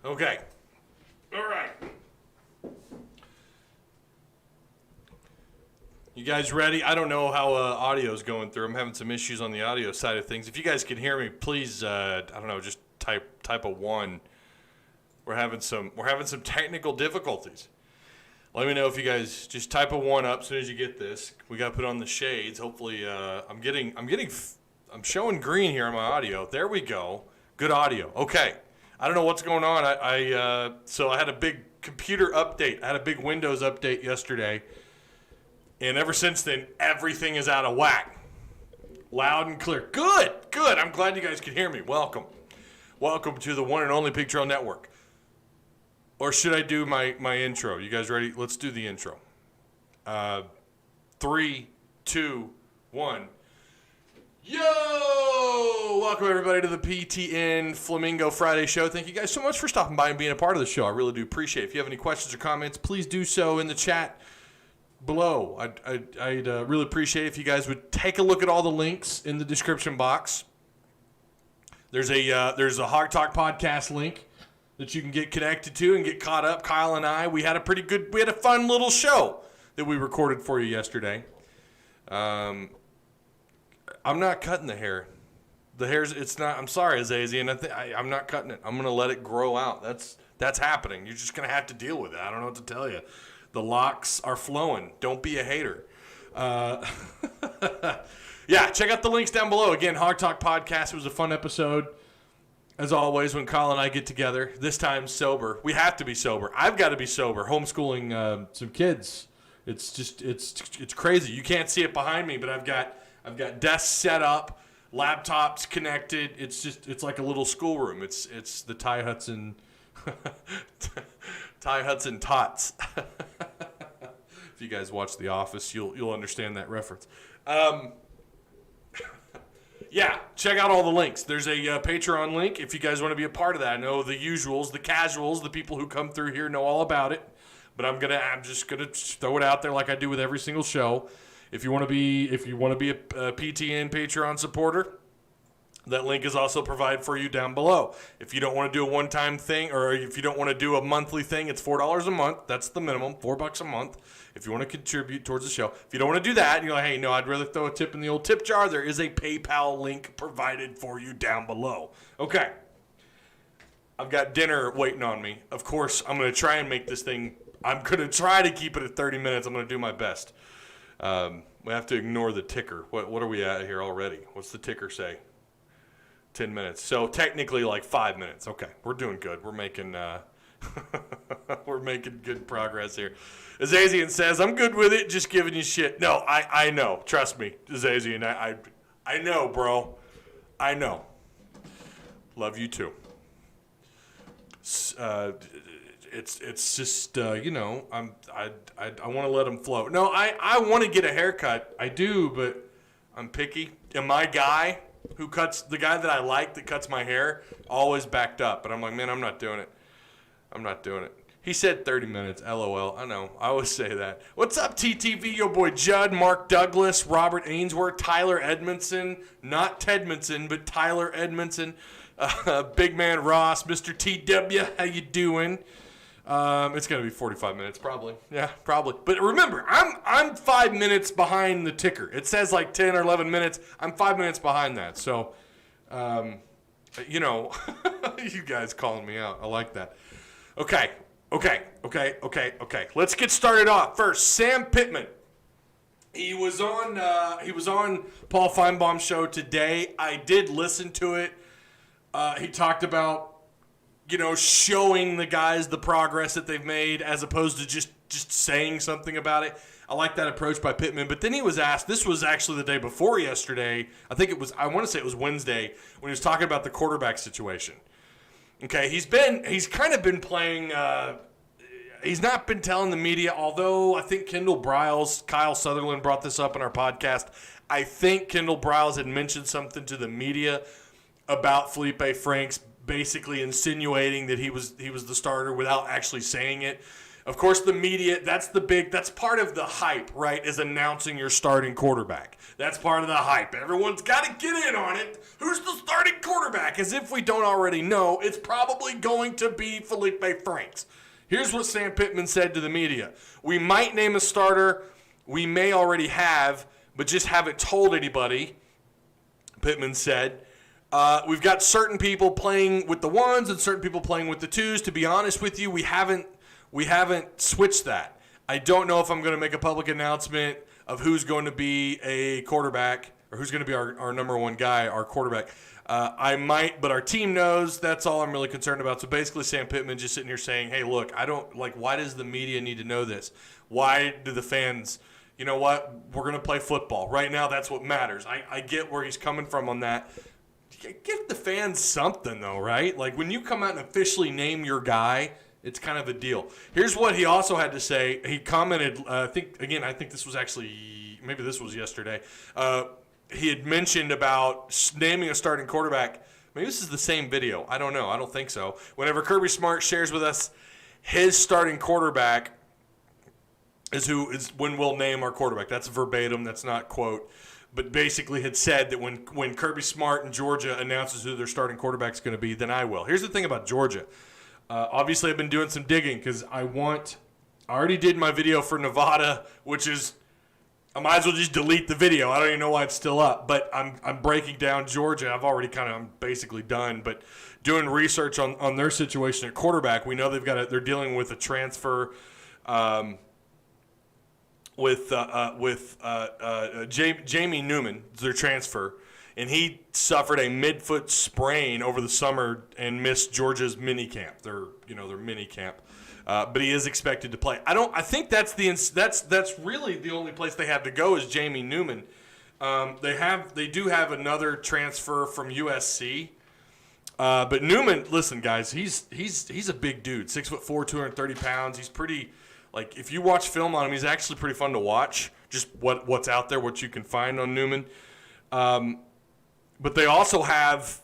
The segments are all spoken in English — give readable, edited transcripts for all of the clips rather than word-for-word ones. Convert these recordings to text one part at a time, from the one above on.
Okay. All right. You guys ready? I don't know how audio's going through. I'm having some issues on the audio side of things. If you guys can hear me, please, I don't know, just type a 1. We're having some technical difficulties. Let me know if you guys just type a 1 up as soon as you get this. We got to put on the shades. Hopefully, I'm showing green here on my audio. There we go. Good audio. Okay. I don't know what's going on. So I had a big computer update. I had a big Windows update yesterday. And ever since then, everything is out of whack. Loud and clear. Good. I'm glad you guys can hear me. Welcome to the one and only Pig Trail Network. Or should I do my intro? You guys ready? Let's do the intro. 3, 2, 1. Yo! Welcome, everybody, to the PTN Flamingo Friday show. Thank you guys so much for stopping by and being a part of the show. I really do appreciate it. If you have any questions or comments, please do so in the chat below. I'd really appreciate it if you guys would take a look at all the links in the description box. There's a Hog Talk podcast link that you can get connected to and get caught up. Kyle and I, we had a fun little show that we recorded for you yesterday. I'm not cutting the hair. The hair's, it's not, I'm sorry, Azazi, and I'm not cutting it. I'm going to let it grow out. That's happening. You're just going to have to deal with it. I don't know what to tell you. The locks are flowing. Don't be a hater. Yeah, check out the links down below. Again, Hog Talk Podcast. It was a fun episode, as always, when Kyle and I get together. This time sober. We have to be sober. I've got to be sober. Homeschooling some kids. It's crazy. You can't see it behind me, but I've got desks set up, laptops connected. It's like a little schoolroom. It's the Ty Hudson tots. If you guys watch The Office, you'll understand that reference. Yeah, check out all the links. There's a Patreon link if you guys want to be a part of that. I know the usuals, the casuals, the people who come through here know all about it. But I'm just gonna throw it out there like I do with every single show. If you want to be a PTN Patreon supporter, that link is also provided for you down below. If you don't want to do a one-time thing, or if you don't want to do a monthly thing, it's $4 a month. That's the minimum, $4 a month. If you want to contribute towards the show. If you don't want to do that, and you're like, hey, no, I'd rather throw a tip in the old tip jar, there is a PayPal link provided for you down below. Okay. I've got dinner waiting on me. Of course, I'm going to try and make this thing, I'm going to try to keep it at 30 minutes. I'm going to do my best. We have to ignore the ticker. What are we at here already? What's the ticker say? 10 minutes. So technically like 5 minutes. Okay, we're doing good. We're making we're making good progress here. Azazian says, I'm good with it, just giving you shit. No, I know. Trust me, Azazian. I know, bro. I know. Love you too. It's just you know, I want to let them flow. No, I want to get a haircut. I do, but I'm picky. And my guy who cuts, the guy that I like that cuts my hair, always backed up. But I'm like, man, I'm not doing it. He said 30 minutes, LOL. I know. I always say that. What's up, TTV? Your boy Judd, Mark Douglas, Robert Ainsworth, Tyler Edmonson. Not Tedmonson, but Tyler Edmonson. Big Man Ross, Mr. TW, how you doing? It's going to be 45 minutes, probably. Yeah, probably. But remember, I'm 5 minutes behind the ticker. It says like 10 or 11 minutes. I'm 5 minutes behind that. So, you know, you guys calling me out. I like that. Okay. Let's get started off. First, Sam Pittman. He was on Paul Feinbaum's show today. I did listen to it. He talked about, you know, showing the guys the progress that they've made as opposed to just saying something about it. I like that approach by Pittman. But then he was asked, this was actually the day before yesterday. I want to say it was Wednesday when he was talking about the quarterback situation. Okay, he's kind of been playing, he's not been telling the media, although I think Kendall Briles, Kyle Sutherland brought this up in our podcast. I think Kendall Briles had mentioned something to the media about Felipe Franks, basically insinuating that he was the starter without actually saying it. Of course, the media, that's part of the hype, right, is announcing your starting quarterback. That's part of the hype. Everyone's got to get in on it. Who's the starting quarterback? As if we don't already know, it's probably going to be Felipe Franks. Here's what Sam Pittman said to the media. We might name a starter. We may already have, but just haven't told anybody, Pittman said. We've got certain people playing with the ones and certain people playing with the twos. To be honest with you, we haven't switched that. I don't know if I'm going to make a public announcement of who's going to be a quarterback or who's going to be our number one guy, our quarterback. I might, but our team knows. That's all I'm really concerned about. So basically, Sam Pittman just sitting here saying, hey, look, why does the media need to know this? Why do the fans, you know what, we're going to play football. Right now, that's what matters. I get where he's coming from on that. Give the fans something, though, right? Like, when you come out and officially name your guy, it's kind of a deal. Here's what he also had to say. He commented, I think this was actually, maybe this was yesterday. He had mentioned about naming a starting quarterback. Maybe this is the same video. I don't know. I don't think so. Whenever Kirby Smart shares with us his starting quarterback is when we'll name our quarterback. That's verbatim. That's not quote. But basically had said that when Kirby Smart in Georgia announces who their starting quarterback is going to be, then I will. Here's the thing about Georgia. Obviously, I've been doing some digging because I already did my video for Nevada, which is, I might as well just delete the video. I don't even know why it's still up. But I'm breaking down Georgia. I'm basically done. But doing research on their situation at quarterback, we know they're dealing with a transfer with Jamie Newman, their transfer, and he suffered a midfoot sprain over the summer and missed Georgia's mini camp. Their mini camp, but he is expected to play. I think that's really the only place they have to go is Jamie Newman. They do have another transfer from USC, but Newman. Listen, guys, he's a big dude, 6'4", 230 pounds. He's pretty. Like, if you watch film on him, he's actually pretty fun to watch, just what's out there, what you can find on Newman. But they also have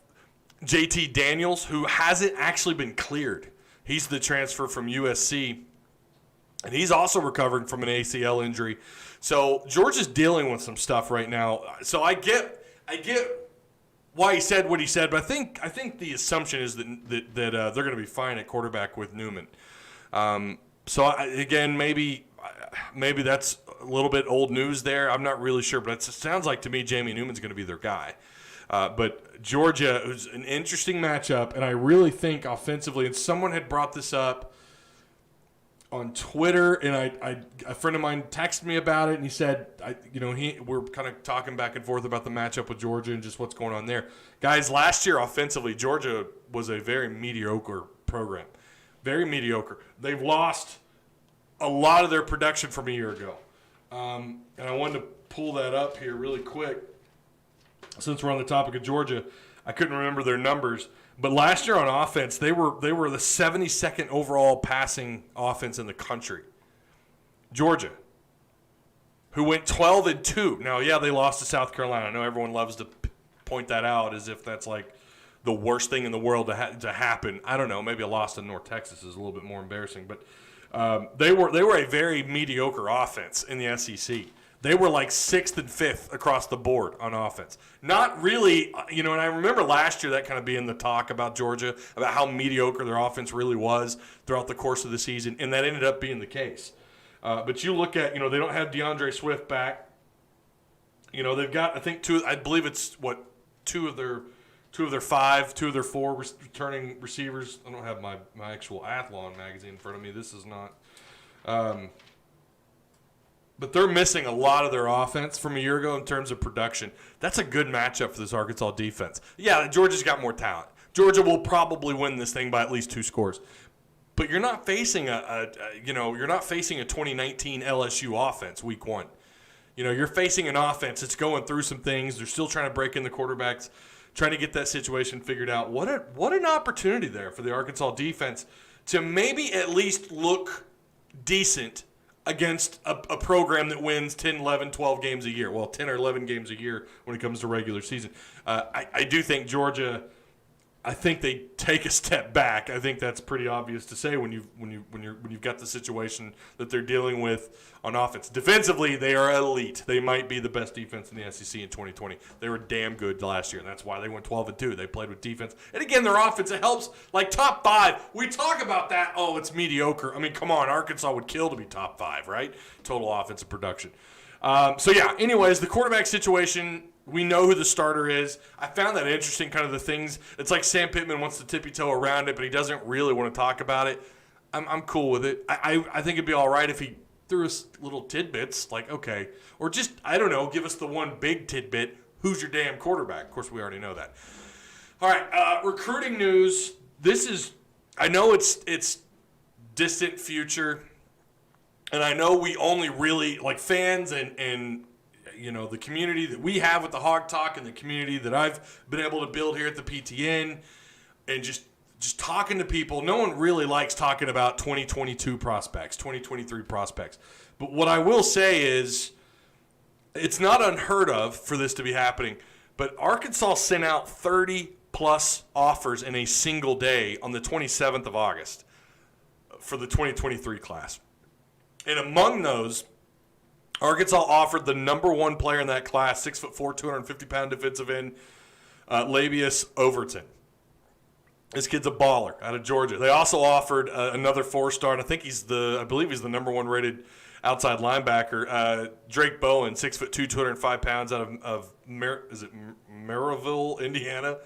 JT Daniels, who hasn't actually been cleared. He's the transfer from USC, and he's also recovering from an ACL injury. So Georgia's dealing with some stuff right now. So I get why he said what he said, but I think the assumption is that they're going to be fine at quarterback with Newman. So, again, maybe that's a little bit old news there. I'm not really sure, but it sounds like to me Jamie Newman's going to be their guy. But Georgia is an interesting matchup, and I really think offensively, and someone had brought this up on Twitter, and a friend of mine texted me about it, and he said, we're kind of talking back and forth about the matchup with Georgia and just what's going on there. Guys, last year offensively, Georgia was a very mediocre program. Very mediocre. They've lost a lot of their production from a year ago. And I wanted to pull that up here really quick. Since we're on the topic of Georgia, I couldn't remember their numbers. But last year on offense, they were the 72nd overall passing offense in the country. Georgia, who went 12-2. Now, yeah, they lost to South Carolina. I know everyone loves to point that out as if that's like the worst thing in the world to happen. I don't know. Maybe a loss to North Texas is a little bit more embarrassing. But they were a very mediocre offense in the SEC. They were like 6th and 5th across the board on offense. Not really, and I remember last year that kind of being the talk about Georgia, about how mediocre their offense really was throughout the course of the season, and that ended up being the case. But you look at, they don't have DeAndre Swift back. They've got, I think, two of their 4 returning receivers. I don't have my actual Athlon magazine in front of me. This is not. But they're missing a lot of their offense from a year ago in terms of production. That's a good matchup for this Arkansas defense. Yeah, Georgia's got more talent. Georgia will probably win this thing by at least 2 scores. But you're not facing a 2019 LSU offense week 1. You're facing an offense that's going through some things. They're still trying to break in the quarterbacks, trying to get that situation figured out. What an opportunity there for the Arkansas defense to maybe at least look decent against a program that wins 10, 11, 12 games a year. Well, 10 or 11 games a year when it comes to regular season. I do think Georgia I think they take a step back. I think that's pretty obvious to say when you've got the situation that they're dealing with on offense. Defensively, they are elite. They might be the best defense in the SEC in 2020. They were damn good last year, and that's why they went 12-2. They played with defense, and again, their offense, it helps. Like top 5, we talk about that. Oh, it's mediocre. I mean, come on, Arkansas would kill to be top 5, right? Total offensive production. So yeah. Anyways, the quarterback situation. We know who the starter is. I found that interesting, kind of the things. It's like Sam Pittman wants to tippy-toe around it, but he doesn't really want to talk about it. I'm cool with it. I think it'd be all right if he threw us little tidbits, like, okay. Or just, I don't know, give us the one big tidbit. Who's your damn quarterback? Of course, we already know that. All right, recruiting news. This is, I know it's distant future, and I know we only really, like fans and you know, the community that we have with the Hog Talk and the community that I've been able to build here at the PTN and just talking to people. No one really likes talking about 2022 prospects, 2023 prospects. But what I will say is it's not unheard of for this to be happening, but Arkansas sent out 30-plus offers in a single day on the 27th of August for the 2023 class. And among those, Arkansas offered the number 1 player in that class, 6'4", 250-pound defensive end, Labius Overton. This kid's a baller out of Georgia. They also offered another 4-star, and I believe he's the number 1 rated outside linebacker, Drake Bowen, 6'2", 205 pounds, out of Maryville, Indiana.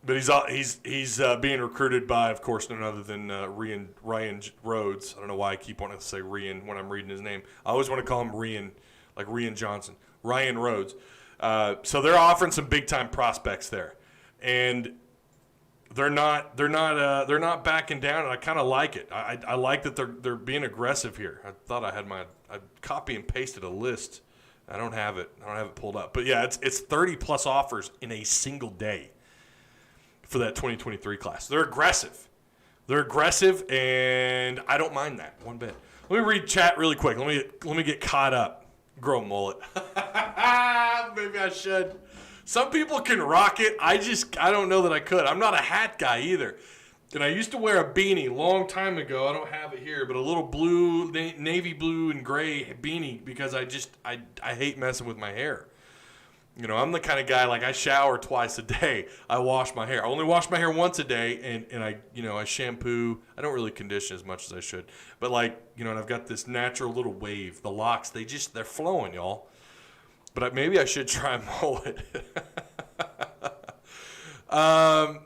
But he's being recruited by, of course, none other than Ryan Rhodes. I don't know why I keep wanting to say Ryan when I'm reading his name. I always want to call him Ryan, like Ryan Johnson. Ryan Rhodes. So they're offering some big time prospects there, and they're not backing down. And I kind of like it. I like that they're being aggressive here. I thought I copy and pasted a list. I don't have it pulled up. But yeah, it's 30 plus offers in a single day for that 2023 class. They're aggressive, and I don't mind that one bit. Let me read chat really quick. Let me get caught up. Grow a mullet. Maybe I should. Some people can rock it. I don't know that I could. I'm not a hat guy either. And I used to wear a beanie a long time ago. I don't have it here, but a little blue, navy blue and gray beanie because I hate messing with my hair. You know, I'm the kind of guy, like I shower twice a day. I wash my hair. I only wash my hair once a day, and I shampoo. I don't really condition as much as I should. But and I've got this natural little wave. The locks, they're flowing, y'all. But maybe I should try a mullet.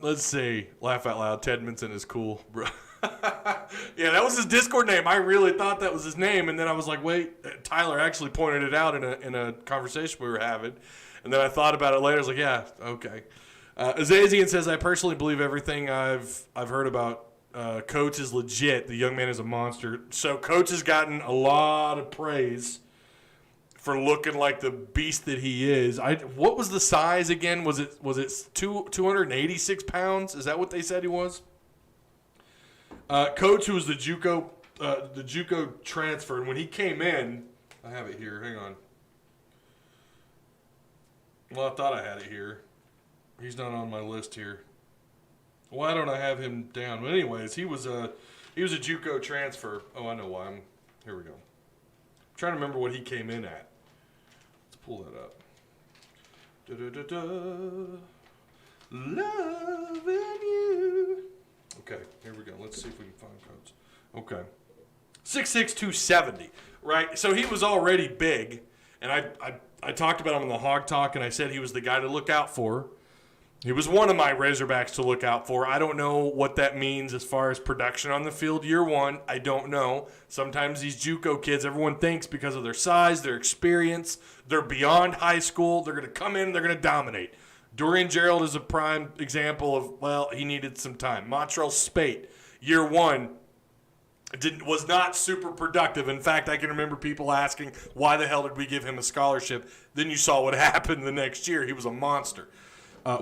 Let's see. Laugh out loud. Edmonson is cool, bro. Yeah, that was his Discord name. I really thought that was his name, and then I was like, wait. Tyler actually pointed it out in a conversation we were having. And then I thought about it later. I was like, yeah, okay. Azazian says, I personally believe everything I've heard about Coach is legit. The young man is a monster. So Coach has gotten a lot of praise for looking like the beast that he is. What was the size again? Was it 286 pounds? Is that what they said he was? Coach, who was the JUCO transfer, and when he came in, I have it here. Hang on. Well, I thought I had it here. He's not on my list here. Why don't I have him down? But anyways, he was a JUCO transfer. Oh, I know why. Here we go. I'm trying to remember what he came in at. Let's pull that up. Loving you. Okay, here we go. Let's see if we can find Coach. Okay. 6'6", 270. Right? So he was already big, and I talked about him in the Hog Talk, and I said he was the guy to look out for. He was one of my Razorbacks to look out for. I don't know what that means as far as production on the field year one. I don't know. Sometimes these JUCO kids, everyone thinks because of their size, their experience, they're beyond high school, they're going to come in, they're going to dominate. Dorian Gerald is a prime example of, well, he needed some time. Montrell Spate, year one, was not super productive. In fact, I can remember people asking, why the hell did we give him a scholarship? Then you saw what happened the next year. He was a monster.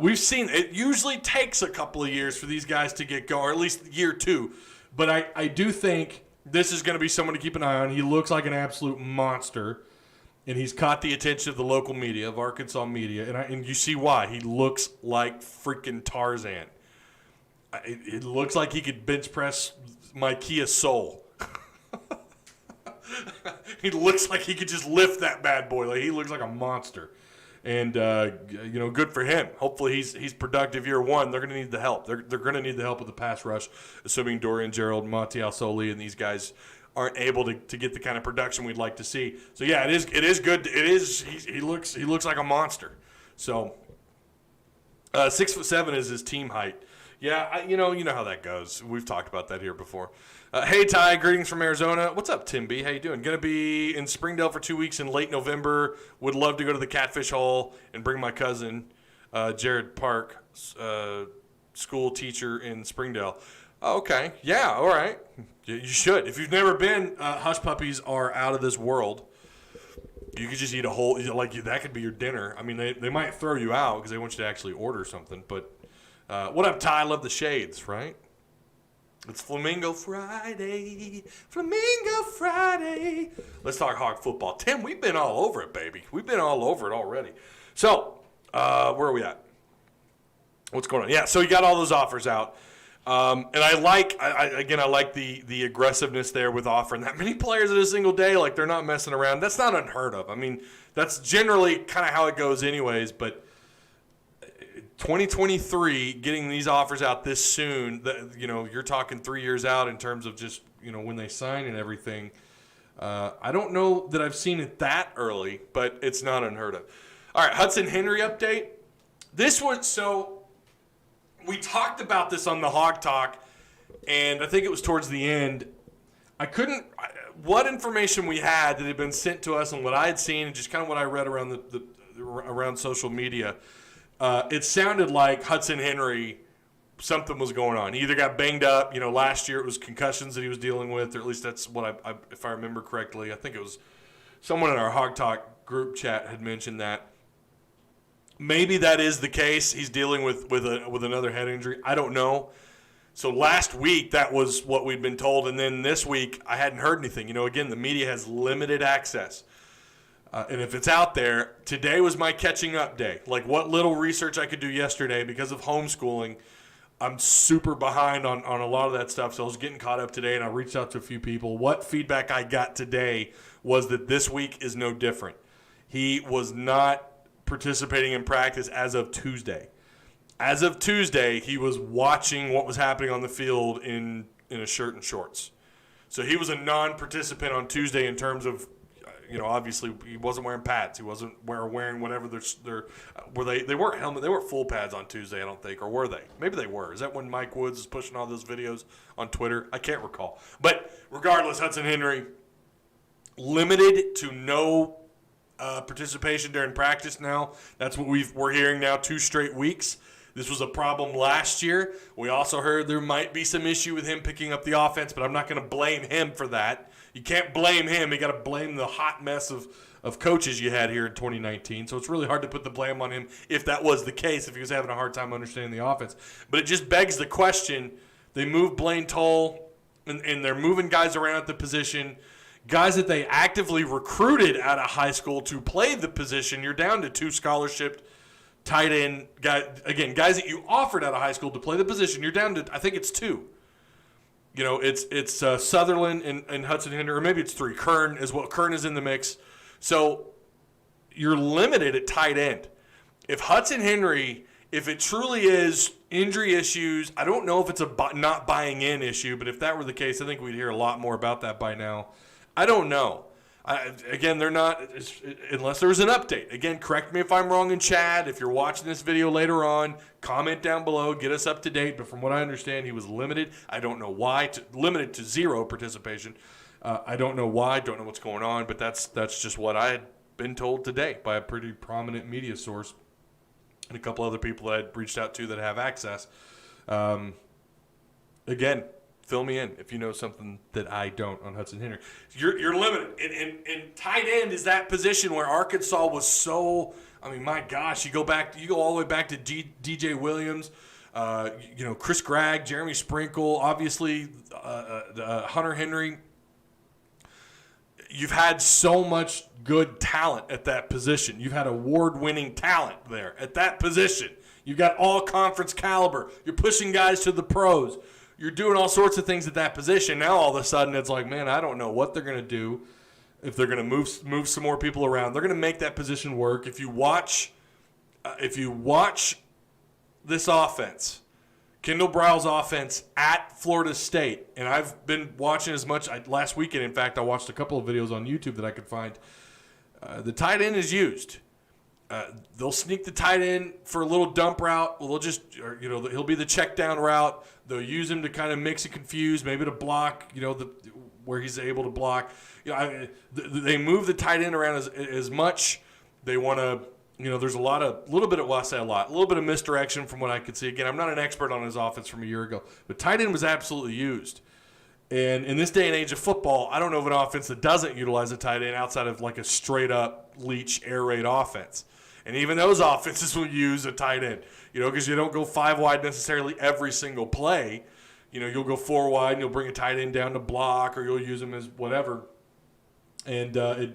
We've seen it usually takes a couple of years for these guys to get going, or at least year two. But I do think this is going to be someone to keep an eye on. He looks like an absolute monster. and he's caught the attention of the local media, of Arkansas media, and you see why. He looks like freaking Tarzan. It looks like he could bench press my Kia Soul. He looks like he could just lift that bad boy. Like, he looks like a monster. And, good for him. Hopefully he's productive year one. They're going to need the help. They're going to need the help with the pass rush, assuming Dorian Gerald, Mathew Hestand, and these guys aren't able to get the kind of production we'd like to see. So, yeah, it is good. He looks like a monster. So, 6'7" is his team height. Yeah, you know how that goes. We've talked about that here before. Hey, Ty, greetings from Arizona. What's up, Tim B? How you doing? Going to be in Springdale for 2 weeks in late November. Would love to go to the Catfish Hall and bring my cousin, Jared Park, school teacher in Springdale. Oh, okay. Yeah, all right. You should. If you've never been, hush puppies are out of this world. You could just eat a whole, that could be your dinner. I mean, they might throw you out because they want you to actually order something. But what up, Ty? Love the shades, right? It's Flamingo Friday. Flamingo Friday. Let's talk Hog football. Tim, we've been all over it, baby. We've been all over it already. So, where are we at? What's going on? Yeah, so you got all those offers out. And I like the aggressiveness there with offering that many players in a single day. Like, they're not messing around. That's not unheard of. I mean, that's generally kind of how it goes anyways, but 2023, getting these offers out this soon, you're talking 3 years out in terms of just, when they sign and everything. I don't know that I've seen it that early, but it's not unheard of. All right, Hudson Henry update. We talked about this on the Hog Talk, and I think it was towards the end. What information we had that had been sent to us and what I had seen and just kind of what I read around around social media, it sounded like Hudson Henry, something was going on. He either got banged up, last year it was concussions that he was dealing with, or at least that's what if I remember correctly. I think it was someone in our Hog Talk group chat had mentioned that. Maybe that is the case. He's dealing with another head injury. I don't know. So last week, that was what we'd been told. And then this week, I hadn't heard anything. Again, the media has limited access. And if it's out there, today was my catching up day. Like, what little research I could do yesterday because of homeschooling, I'm super behind on a lot of that stuff. So I was getting caught up today, and I reached out to a few people. What feedback I got today was that this week is no different. He was not participating in practice as of Tuesday. As of Tuesday, he was watching what was happening on the field in a shirt and shorts. So he was a non-participant on Tuesday in terms of, obviously he wasn't wearing pads. He wasn't wearing whatever they weren't helmet. They weren't full pads on Tuesday, I don't think, or were they? Maybe they were. Is that when Mike Woods is pushing all those videos on Twitter? I can't recall. But regardless, Hudson Henry limited to no participation during practice now. That's what we're hearing now 2 straight weeks. This was a problem last year. We also heard there might be some issue with him picking up the offense, but I'm not going to blame him for that. You can't blame him. You got to blame the hot mess of coaches you had here in 2019. So it's really hard to put the blame on him if that was the case, if he was having a hard time understanding the offense. But it just begs the question. They moved Blaine Toll, and they're moving guys around at the position. Guys that they actively recruited out of high school to play the position. You're down to 2 scholarship tight end guys. Again, guys that you offered out of high school to play the position. You're down to, I think it's 2. It's Sutherland and Hudson Henry, or maybe it's 3. Kern is in the mix. So you're limited at tight end. If Hudson Henry, if it truly is injury issues, I don't know if it's a not buying in issue, but if that were the case, I think we'd hear a lot more about that by now. I don't know. Again, they're not, unless there's an update. Again, correct me if I'm wrong in chat. If you're watching this video later on, comment down below, get us up to date. But from what I understand, he was limited. I don't know why. Limited to 0 participation. I don't know why. Don't know what's going on. But that's just what I had been told today by a pretty prominent media source and a couple other people that I reached out to that have access. Again, fill me in if you know something that I don't on Hudson Henry. You're limited. And tight end is that position where Arkansas was so, my gosh, you go all the way back to DJ Williams, Chris Gregg, Jeremy Sprinkle, obviously Hunter Henry. you've had so much good talent at that position. You've had award-winning talent there at that position. You've got all-conference caliber. You're pushing guys to the pros. You're doing all sorts of things at that position. Now all of a sudden it's like, man, I don't know what they're going to do. If they're going to move some more people around, they're going to make that position work. If you watch this offense, Kendall Briles' offense at Florida State, and I've been watching as much. Last weekend, in fact, I watched a couple of videos on YouTube that I could find. The tight end is used. They'll sneak the tight end for a little dump route. He'll be the check down route. They'll use him to kind of mix and confuse, maybe to block, where he's able to block. They move the tight end around as much. They want to, there's a little bit of misdirection from what I could see. Again, I'm not an expert on his offense from a year ago, but tight end was absolutely used. And in this day and age of football, I don't know of an offense that doesn't utilize a tight end outside of like a straight up leech air raid offense. And even those offenses will use a tight end, because you don't go 5 wide necessarily every single play. You'll go 4 wide and you'll bring a tight end down to block, or you'll use them as whatever. And they're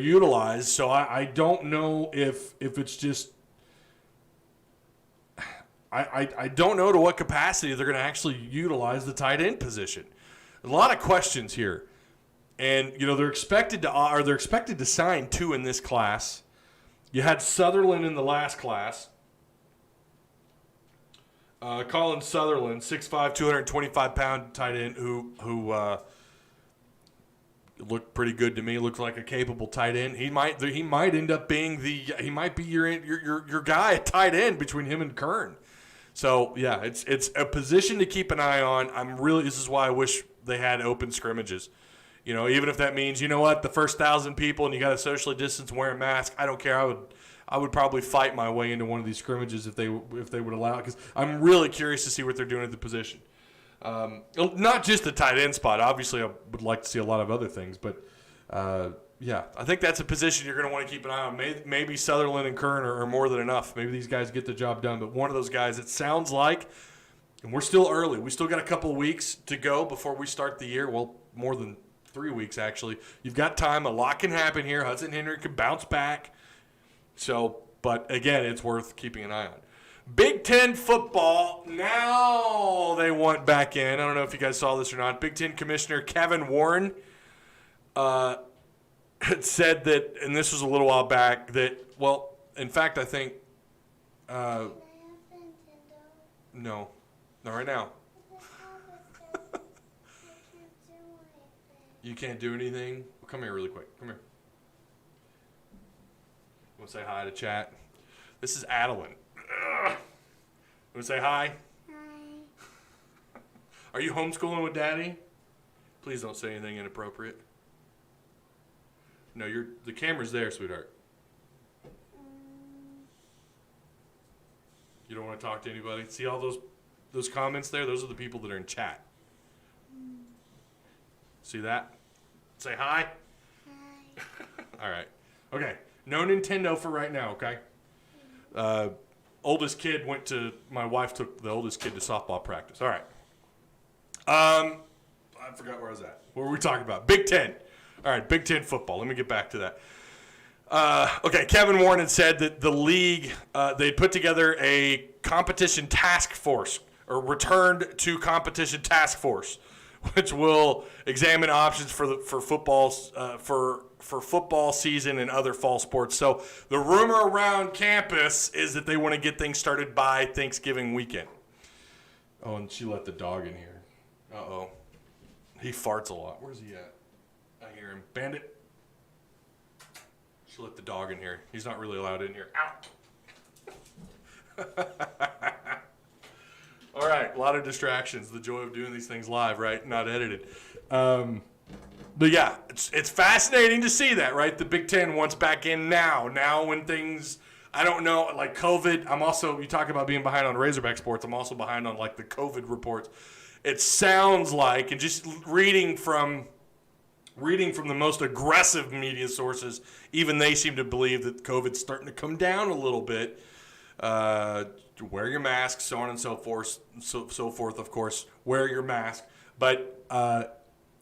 utilized. So I don't know if it's just I don't know to what capacity they're going to actually utilize the tight end position. A lot of questions here, and they're expected to sign 2 in this class. You had Sutherland in the last class. Colin Sutherland, 6'5", 225-pound tight end who looked pretty good to me. Looked like a capable tight end. He might end up being your guy at tight end between him and Kern. So yeah, it's a position to keep an eye on. This is why I wish they had open scrimmages. Even if that means, the first 1,000 people and you got to socially distance and wear a mask, I don't care. I would probably fight my way into one of these scrimmages if they would allow it, because I'm really curious to see what they're doing at the position. Not just the tight end spot. Obviously, I would like to see a lot of other things, but yeah, I think that's a position you're going to want to keep an eye on. Maybe Sutherland and Kern are more than enough. Maybe these guys get the job done, but one of those guys, it sounds like, and we're still early. We still got a couple of weeks to go before we start the year. Well, more than 3 weeks, actually. You've got time. A lot can happen here. Hudson Henry can bounce back. So, but again, it's worth keeping an eye on. Big Ten football, now they want back in. I don't know if you guys saw this or not. Big Ten Commissioner Kevin Warren had said that, and this was a little while back, that, well, in fact, I think, no, not right now. You can't do anything? Well, come here really quick. Come here. Want to say hi to chat? This is Adeline. Want to say hi? Hi. Are you homeschooling with Daddy? Please don't say anything inappropriate. No, the camera's there, sweetheart. You don't want to talk to anybody? See all those comments there? Those are the people that are in chat. See that? Say hi. Hi. All right. Okay. No Nintendo for right now, okay? My wife took the oldest kid to softball practice. All right. I forgot where I was at. What were we talking about? Big Ten. All right, Big Ten football. Let me get back to that. Okay, Kevin Warren had said that the league, they'd put together a competition task force, or returned to competition task force, which will examine options for football season and other fall sports. So the rumor around campus is that they want to get things started by Thanksgiving weekend. Oh, and she let the dog in here. Uh-oh. He farts a lot. Where's he at? I hear him. Bandit. She let the dog in here. He's not really allowed in here. Out. All right, a lot of distractions. The joy of doing these things live, right? Not edited. But yeah, it's fascinating to see that, right? The Big Ten wants back in now. Now when things, I don't know, like COVID. You talk about being behind on Razorback sports. I'm also behind on like the COVID reports. It sounds like, and just reading from the most aggressive media sources, even they seem to believe that COVID's starting to come down a little bit. Wear your mask, so on and so forth. So forth, of course. Wear your mask, but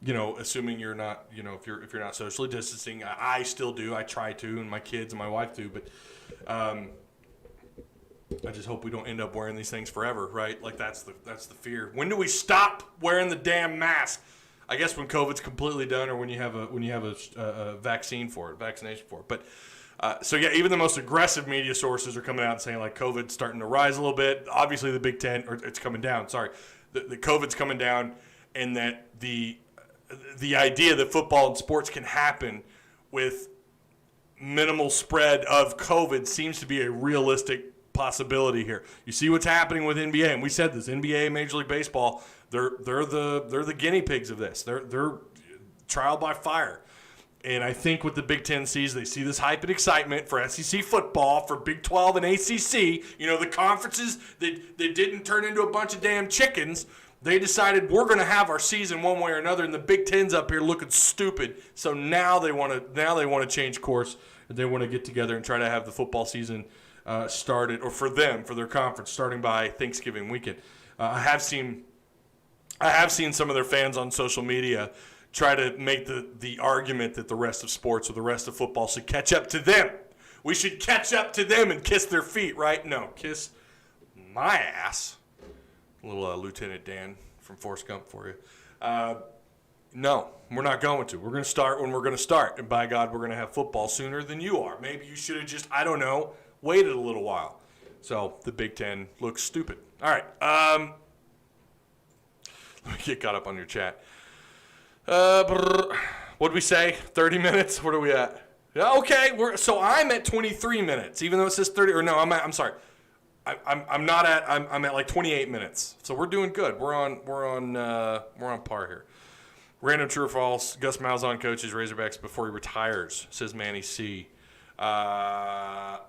assuming you're not, if you're not socially distancing. I still do. I try to, and my kids and my wife do. But I just hope we don't end up wearing these things forever, right? Like that's the fear. When do we stop wearing the damn mask? I guess when COVID's completely done, or when you have a vaccination for it. But so yeah, even the most aggressive media sources are coming out and saying like COVID's starting to rise a little bit. Obviously, the Big Ten, or it's coming down. Sorry, the COVID's coming down, and that the idea that football and sports can happen with minimal spread of COVID seems to be a realistic possibility here. You see what's happening with NBA, and we said this: NBA, Major League Baseball, they're the guinea pigs of this. They're trial by fire. And I think what the Big Ten sees, they see this hype and excitement for SEC football, for Big 12 and ACC. The conferences that didn't turn into a bunch of damn chickens. They decided we're going to have our season one way or another, and the Big Ten's up here looking stupid. So now they want to change course. They want to get together and try to have the football season started, or for their conference, starting by Thanksgiving weekend. I have seen some of their fans on social media try to make the argument that the rest of sports or the rest of football should catch up to them. We should catch up to them and kiss their feet, right? No, kiss my ass. A little Lieutenant Dan from Forrest Gump for you. No, we're not going to. We're going to start when we're going to start. And by God, we're going to have football sooner than you are. Maybe you should have just, I don't know, waited a little while. So the Big Ten looks stupid. All right. Let me get caught up on your chat. What did we say? 30 minutes? What are we at? Yeah, okay. So I'm at 23 minutes, even though it says 30. Or no, I'm sorry. I'm not at. I'm at like 28 minutes. So we're doing good. We're on par here. Random true or false? Gus Malzahn coaches Razorbacks before he retires, says Manny C. That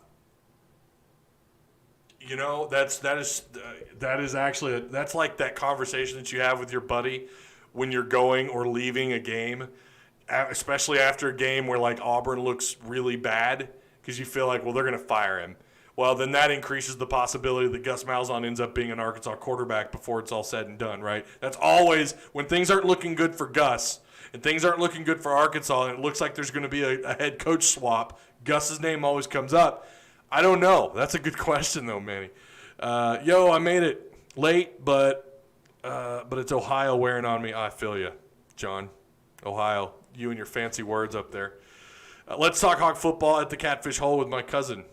is actually that's like that conversation that you have with your buddy when you're going or leaving a game, especially after a game where like Auburn looks really bad, because you feel like, well, they're going to fire him. Well, then that increases the possibility that Gus Malzahn ends up being an Arkansas quarterback before it's all said and done, right? That's always when things aren't looking good for Gus and things aren't looking good for Arkansas, and it looks like there's going to be a head coach swap. Gus's name always comes up. I don't know. That's a good question, though, Manny. I made it late, but it's Ohio wearing on me. I feel you, John. Ohio, you and your fancy words up there. Let's talk Hawk football at the Catfish Hole with my cousin.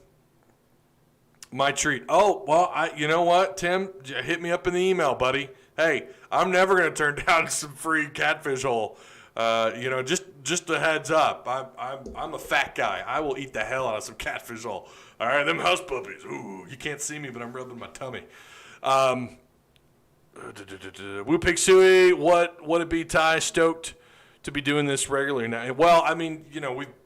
My treat. Oh, well, you know what, Tim? Hit me up in the email, buddy. Hey, I'm never going to turn down some free Catfish Hole. Just a heads up. I'm a fat guy. I will eat the hell out of some Catfish Hole. All right, them house puppies. Ooh, you can't see me, but I'm rubbing my tummy. Woo Pig Suey, what would it be, Ty? Stoked to be doing this regularly now. Well, I mean,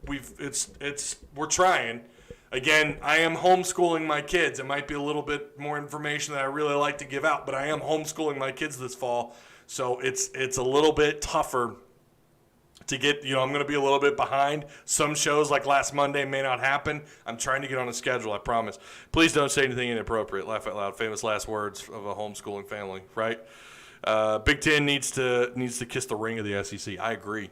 we're trying. Again, I am homeschooling my kids. It might be a little bit more information that I really like to give out, but I am homeschooling my kids this fall, so it's a little bit tougher to get. I'm going to be a little bit behind. Some shows like last Monday may not happen. I'm trying to get on a schedule, I promise. Please don't say anything inappropriate. Laugh out loud. Famous last words of a homeschooling family, right? Big Ten needs to kiss the ring of the SEC. I agree.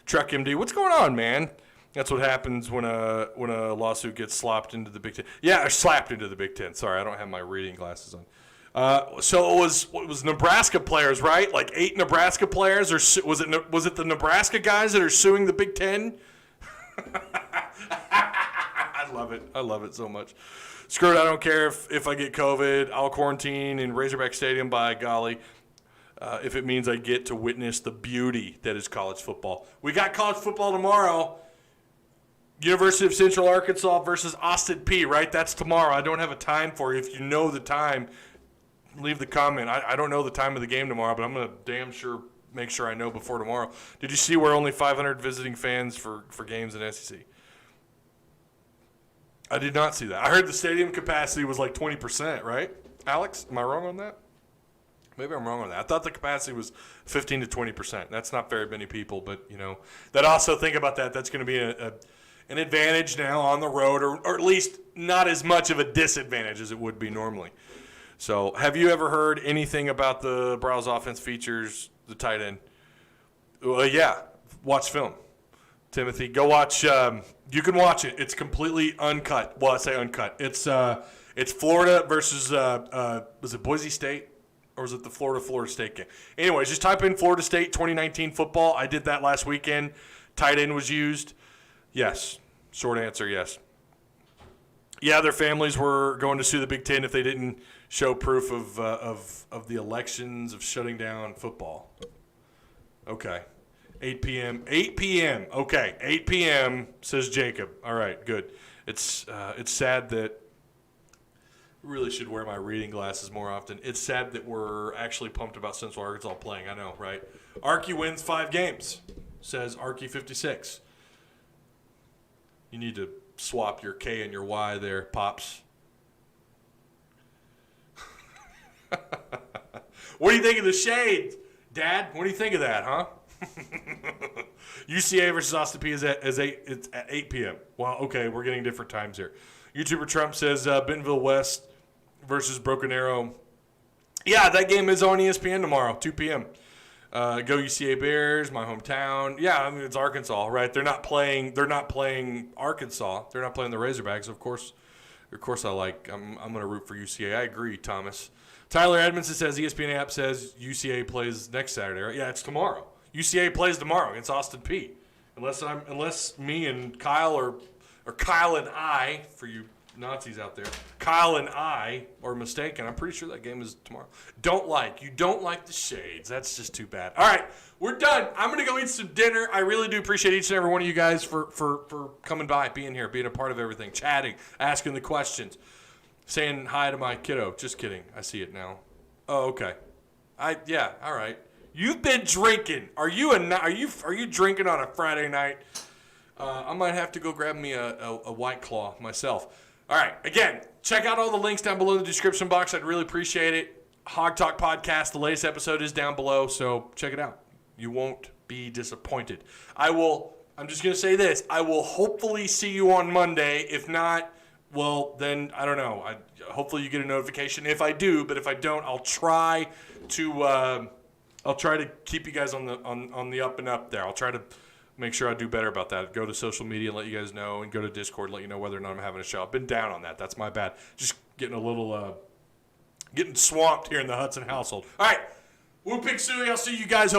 Truck MD, what's going on, man? That's what happens when a lawsuit gets slopped into the Big Ten. Yeah, or slapped into the Big Ten. Sorry, I don't have my reading glasses on. So it was Nebraska players, right? Like 8 Nebraska players, or was it the Nebraska guys that are suing the Big Ten? I love it so much. Screw it, I don't care if I get COVID. I'll quarantine in Razorback Stadium, by golly, if it means I get to witness the beauty that is college football. We got college football tomorrow. University of Central Arkansas versus Austin P, right? That's tomorrow. I don't have a time for you. If you know the time, leave the comment. I don't know the time of the game tomorrow, but I'm going to make sure I know before tomorrow. Did you see we're only 500 visiting fans for games in SEC? I did not see that. I heard the stadium capacity was like 20%, right? Alex, am I wrong on that? Maybe I'm wrong on that. I thought the capacity was 15 to 20%. That's not very many people, but, that also think about that. That's going to be an advantage now on the road, or at least not as much of a disadvantage as it would be normally. So have you ever heard anything about the Browse offense features the tight end? Yeah, watch film. Timothy, go watch. You can watch it. It's completely uncut. Well, I say uncut. It's Florida versus was it Boise State or was it the Florida State game? Anyways, just type in Florida State 2019 football. I did that last weekend. Tight end was used. Yes. Short answer, yes. Yeah, their families were going to sue the Big Ten if they didn't show proof of the elections, of shutting down football. Okay. 8 p.m. 8 p.m. Okay, 8 p.m. says Jacob. All right, good. It's sad that I really should wear my reading glasses more often. It's sad that we're actually pumped about Central Arkansas playing. I know, right? Arky wins 5 games, says Arky 56. You need to swap your K and your Y there, Pops. What do you think of the shades, Dad? What do you think of that, huh? UCA versus Austin P is it's at 8 p.m. Well, okay, we're getting different times here. YouTuber Trump says Bentonville West versus Broken Arrow. Yeah, that game is on ESPN tomorrow, 2 p.m. Go UCA Bears, my hometown. Yeah, I mean it's Arkansas, right? They're not playing Arkansas. They're not playing the Razorbacks. Of course I'm going to root for UCA. I agree, Thomas. Tyler Edmonson says ESPN app says UCA plays next Saturday. Right? Yeah, it's tomorrow. UCA plays tomorrow against Austin P. Unless me and Kyle or Kyle and I, for you Nazis out there, Kyle and I are mistaken. I'm pretty sure that game is tomorrow. You don't like the shades. That's just too bad. All right, we're done. I'm going to go eat some dinner. I really do appreciate each and every one of you guys for coming by, being here, being a part of everything, chatting, asking the questions, saying hi to my kiddo. Just kidding. I see it now. Oh, okay. Yeah, all right. You've been drinking. Are you drinking on a Friday night? I might have to go grab me a White Claw myself. All right, again, check out all the links down below in the description box. I'd really appreciate it. Hog Talk Podcast, the latest episode is down below, so check it out. You won't be disappointed. I'm just going to say this. I will hopefully see you on Monday. If not, well, then I don't know. Hopefully you get a notification if I do, but if I don't, I'll try to keep you guys on the up and up there. I'll try to make sure I do better about that. Go to social media and let you guys know, and go to Discord and let you know whether or not I'm having a show. I've been down on that. That's my bad. Just getting a little getting swamped here in the Hudson household. All right. Woo Pig Suey. I'll see you guys.